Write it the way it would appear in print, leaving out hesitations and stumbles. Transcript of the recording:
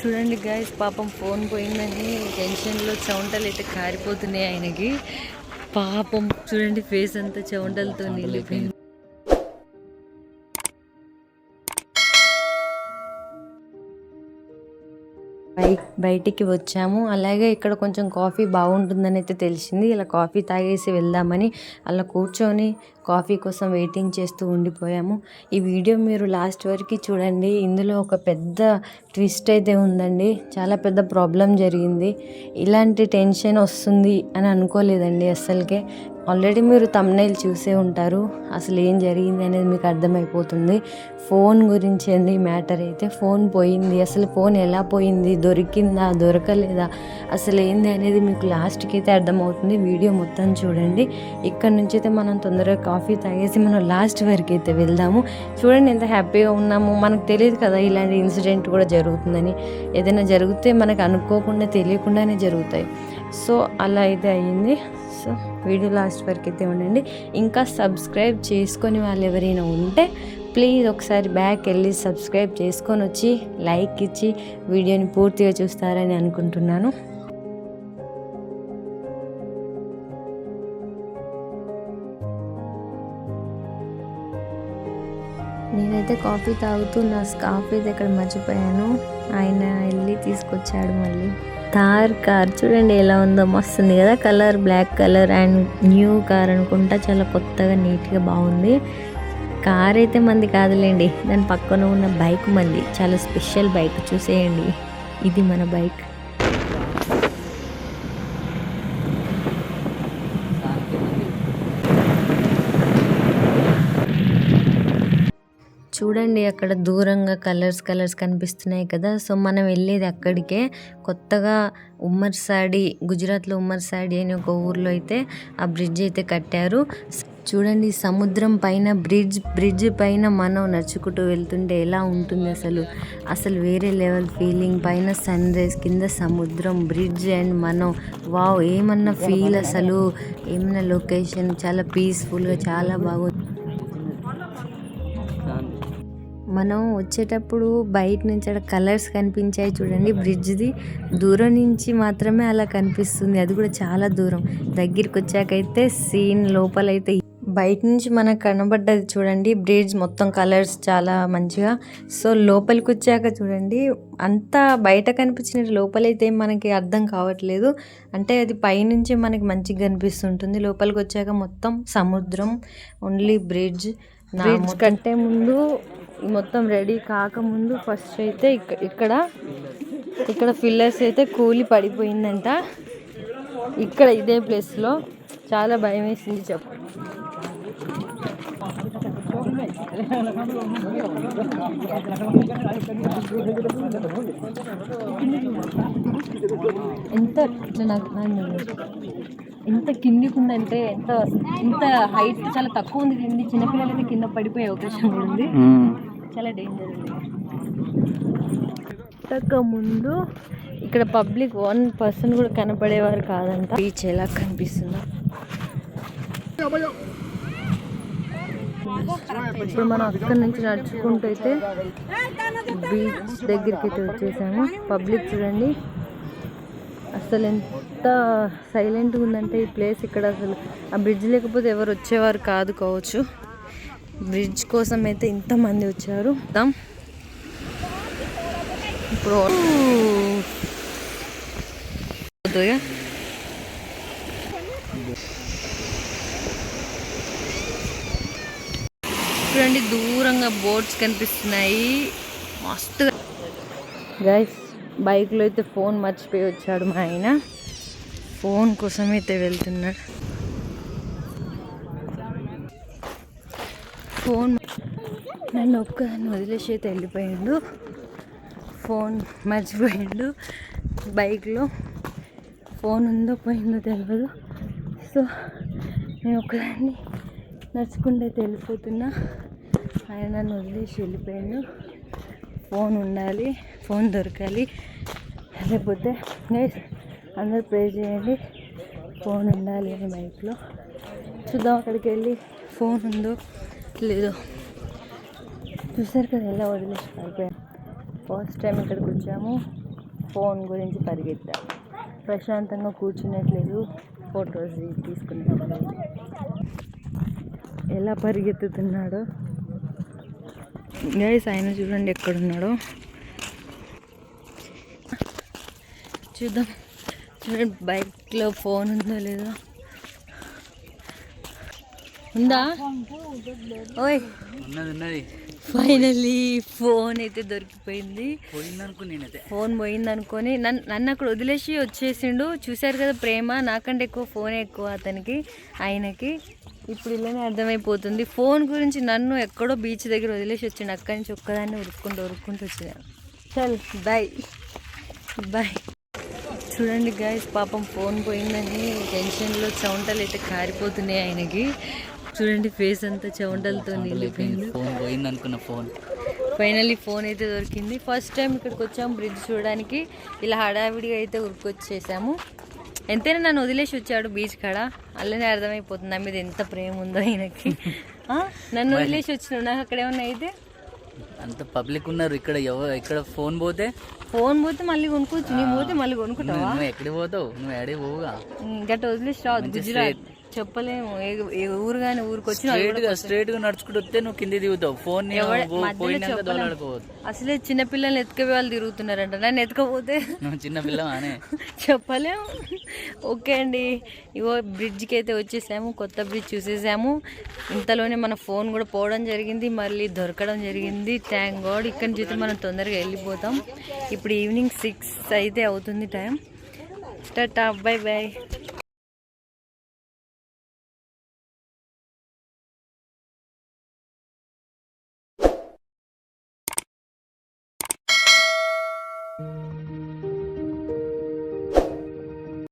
చూడండి గాయస్, పాపం ఫోన్ పోయిందని టెన్షన్లో చెమటలు అయితే కారిపోతున్నాయి ఆయనకి. పాపం చూడండి, ఫేస్ అంతా చెమటలతో నిండిపోయింది. బయటికి వచ్చాము. అలాగే ఇక్కడ కొంచెం కాఫీ బాగుంటుందని అయితే తెలిసింది. ఇలా కాఫీ తాగేసి వెళ్దామని అలా కూర్చొని కాఫీ కోసం వెయిటింగ్ చేస్తూ ఉండిపోయాము. ఈ వీడియో మీరు లాస్ట్ వరకు చూడండి. ఇందులో ఒక పెద్ద ట్విస్ట్ అయితే ఉందండి. చాలా పెద్ద ప్రాబ్లం జరిగింది. ఇలాంటి టెన్షన్ వస్తుంది అని అనుకోలేదండి అస్సలకే. ఆల్రెడీ మీరు థంబ్నెయిల్ చూసే ఉంటారు. అసలు ఏం జరిగింది అనేది మీకు అర్థమైపోతుంది. ఫోన్ గురించి అండి మ్యాటర్ అయితే. ఫోన్ పోయింది. అసలు ఫోన్ ఎలా పోయింది, దొరికిందా దొరకలేదా, అసలు ఏంది అనేది మీకు లాస్ట్కి అయితే అర్థమవుతుంది. వీడియో మొత్తం చూడండి. ఇక్కడ నుంచి అయితే మనం తొందరగా కాఫీ తాగేసి మనం లాస్ట్ వరకు అయితే వెళ్దాము. చూడండి ఎంత హ్యాపీగా ఉన్నాము. మనకు తెలియదు కదా ఇలాంటి ఇన్సిడెంట్ కూడా జరుగుతుందని. ఏదైనా జరిగితే మనకు అనుకోకుండా తెలియకుండానే జరుగుతాయి. సో అలా అయితే అయ్యింది. సో వీడియో లాస్ట్ వరకు అయితే ఉండండి. ఇంకా సబ్స్క్రైబ్ చేసుకొని వాళ్ళు ఎవరైనా ఉంటే ప్లీజ్ ఒకసారి బ్యాక్ వెళ్ళి సబ్స్క్రైబ్ చేసుకొని వచ్చి లైక్ ఇచ్చి వీడియోని పూర్తిగా చూస్తారని అనుకుంటున్నాను. నేనైతే కాఫీ తాగుతూ నా స్కార్ఫ్ అయితే ఇక్కడ మర్చిపోయాను. ఆయన వెళ్ళి తీసుకొచ్చాడు మళ్ళీ. థార్ కార్ చూడండి ఎలా ఉందో, మస్తుంది కదా. Colour black colour and new car అనుకుంటా. చాలా కొత్తగా నీట్గా బాగుంది. కార్ అయితే మంది కాదులేండి, దాని పక్కన ఉన్న బైక్ మంది. చాలా స్పెషల్ బైక్, చూసేయండి. ఇది మన బైక్. చూడండి అక్కడ దూరంగా కలర్స్ కనిపిస్తున్నాయి కదా. సో మనం వెళ్ళేది అక్కడికే. కొత్తగా ఉమ్మర్సాడి, గుజరాత్లో ఉమ్మర్సాడి అని ఒక ఊర్లో అయితే ఆ బ్రిడ్జ్ అయితే కట్టారు. చూడండి సముద్రం పైన బ్రిడ్జ్ పైన మనం నడుచుకుంటూ వెళ్తుంటే ఎలా ఉంటుంది అసలు వేరే లెవెల్ ఫీలింగ్. పైన సన్ రైజ్, కింద సముద్రం, బ్రిడ్జ్ అండ్ మనం వావ్ ఏమన్నా ఫీల్, అసలు ఏమన్నా లొకేషన్ చాలా పీస్ఫుల్గా చాలా బాగుంది. మనం వచ్చేటప్పుడు బయట నుంచి అక్కడ కలర్స్ కనిపించాయి చూడండి. బ్రిడ్జ్ది దూరం నుంచి మాత్రమే అలా కనిపిస్తుంది, అది కూడా చాలా దూరం. దగ్గరికి వచ్చాకైతే సీన్ లోపలైతే బయట నుంచి మనకు కనబడ్డది చూడండి. బ్రిడ్జ్ మొత్తం కలర్స్ చాలా మంచిగా. సో లోపలికి వచ్చాక చూడండి, అంతా బయట కనిపించిన లోపలైతే మనకి అర్థం కావట్లేదు. అంటే అది పైనుంచి మనకి మంచిగా కనిపిస్తుంటుంది. లోపలికి వచ్చాక మొత్తం సముద్రం, ఓన్లీ బ్రిడ్జ్ కంటే ముందు మొత్తం రెడీ కాకముందు ఫస్ట్ అయితే ఇక్కడ పిల్లర్స్ అయితే కూలి పడిపోయిందంట. ఇక్కడ ఇదే ప్లేస్లో చాలా భయం వేసింది. ఎంత కిందికి ఉందంటే ఇంత హైట్ చాలా తక్కువ ఉంది. కింది చిన్నపిల్లలు అయితే కింద పడిపోయే అవకాశం కూడా ఉంది. చాలా డేంజర్ ఉంది. ముందు ఇక్కడ పబ్లిక్ 1% కూడా కనపడేవారు కాదంట. బీచ్ ఎలా కనిపిస్తుందో ఇప్పుడు మనం అక్కడి నుంచి నడుచుకుంటూ అయితే బీచ్ దగ్గరికి అయితే వచ్చేసాము. పబ్లిక్ చూడండి అసలు ఎంత సైలెంట్గా ఉందంటే ఈ ప్లేస్. ఇక్కడ అసలు ఆ బ్రిడ్జ్ లేకపోతే ఎవరు వచ్చేవారు కాదు కావచ్చు. బ్రిడ్జ్ కోసం అయితే ఇంతమంది వచ్చారు. ఇప్పుడు చూడండి దూరంగా బోట్స్ కనిపిస్తున్నాయి మస్తుగా. గైస్ బైక్లో అయితే ఫోన్ మర్చిపోయి వచ్చాడు మా ఆయన. ఫోన్ కోసం అయితే వెళ్తున్నాడు. ఫోన్ నన్ను ఒక్కదాన్ని వదిలేసి అయితే వెళ్ళిపోయాడు. ఫోన్ మర్చిపోయాడు బైక్లో. ఫోన్ ఉందో పోయిందో తెలియదు. సో నేను ఒక్కదాన్ని నడుచుకుంటూ అయితే వెళ్ళిపోతున్నా. ఆయన నన్ను వదిలేసి వెళ్ళిపోయాడు. ఫోన్ ఉండాలి, ఫోన్ దొరకాలి, లేకపోతే అందరూ ప్రే చేయండి ఫోన్ ఉండాలి అని బైక్లో. చూద్దాం అక్కడికి వెళ్ళి ఫోన్ ఉందో లేదో. చూసారు కదా ఎలా వదిలేసి పడిపోయాను. ఫస్ట్ టైం ఇక్కడికి వచ్చాము. ఫోన్ గురించి పరిగెత్తారు. ప్రశాంతంగా కూర్చున్నట్లేదు, ఫొటోస్ తీసుకున్నట్లేదు. ఎలా పరిగెత్తుతున్నాడో గైస్, ఆయన చూడండి ఎక్కడున్నాడో. చూద్దాం, చూడండి బైక్లో ఫోన్ ఉందో లేదో. ఉందా? ఓయ్, ఉన్నది. ఫైనల్లీ ఫోన్ అయితే దొరికిపోయింది. ఫోన్ పోయింది అనుకొని నన్ను అక్కడ వదిలేసి వచ్చేసిండు. చూశారు కదా ప్రేమ, నాకంటే ఎక్కువ ఫోన్ ఎక్కువ అతనికి, ఆయనకి. ఇప్పుడు ఇలానే అర్థమైపోతుంది. ఫోన్ గురించి నన్ను ఎక్కడో బీచ్ దగ్గర వదిలేసి వచ్చిండు. అక్కడి నుంచి ఒక్కదాన్ని ఉరుక్కుంటూ వచ్చినాను. చల్ బాయ్ బాయ్. చూడండి గాయస్, పాపం ఫోన్ పోయిందని టెన్షన్లో చెమటలు అయితే కారిపోతున్నాయి ఆయనకి. చూడండి ఫేస్ అంతా చెమటలతో నిండిపోయింది. ఫోన్ పోయింది అనుకున్న ఫోన్. ఫైనల్లీ ఫోన్ అయితే దొరికింది. ఫస్ట్ టైం ఇక్కడికి వచ్చాము బ్రిడ్జ్ చూడడానికి. ఇలా హడావిడిగా అయితే ఉరికొచ్చేసాము. ఎంతైనా నన్ను వదిలేసి వచ్చాడు బీచ్ కాడ, అలానే అర్థమైపోతుంది నా మీద ఎంత ప్రేమ ఉందో ఆయనకి. నన్ను వదిలేసి వచ్చినాడు, నాకు అక్కడ ఏమన్నా అయితే. అంత పబ్లిక్ ఉన్నారు ఇక్కడ. ఇక్కడ ఫోన్ పోతే మళ్ళీ కొనుక్కోవచ్చు. నీ పోతే మళ్ళీ కొనుక్కుంటావా? నువ్వు ఎక్కడికి పోతావు? నువ్వు ఎక్కడికి పోవుగా. గట్ట వదిలేసి రావద్దు. గుజరాత్ చెప్పలేము, ఏ ఊరు కానీ ఊరికి స్ట్రైట్ గా నడుచుకుంటూ వస్తే నువ్వు కింది దిగుతావు. ఫోన్ అసలే చిన్నపిల్లల్ని ఎత్తుకవే వాళ్ళు తిరుగుతున్నారంట. నన్ను ఎత్తుకపోతే నువ్వు చిన్నపిల్లవానే చెప్పలేము. ఓకే అండి, ఇగో బ్రిడ్జ్కి అయితే వచ్చేసాము. కొత్త బ్రిడ్జ్ చూసేసాము. ఇంతలోనే మన ఫోన్ కూడా పోవడం జరిగింది, మళ్ళీ దొరకడం జరిగింది. Thank God. ఇక్కడి నుంచి అయితే మనం తొందరగా వెళ్ళిపోతాం. ఇప్పుడు ఈవినింగ్ 6 అయితే అవుతుంది టైం. Tata, by by.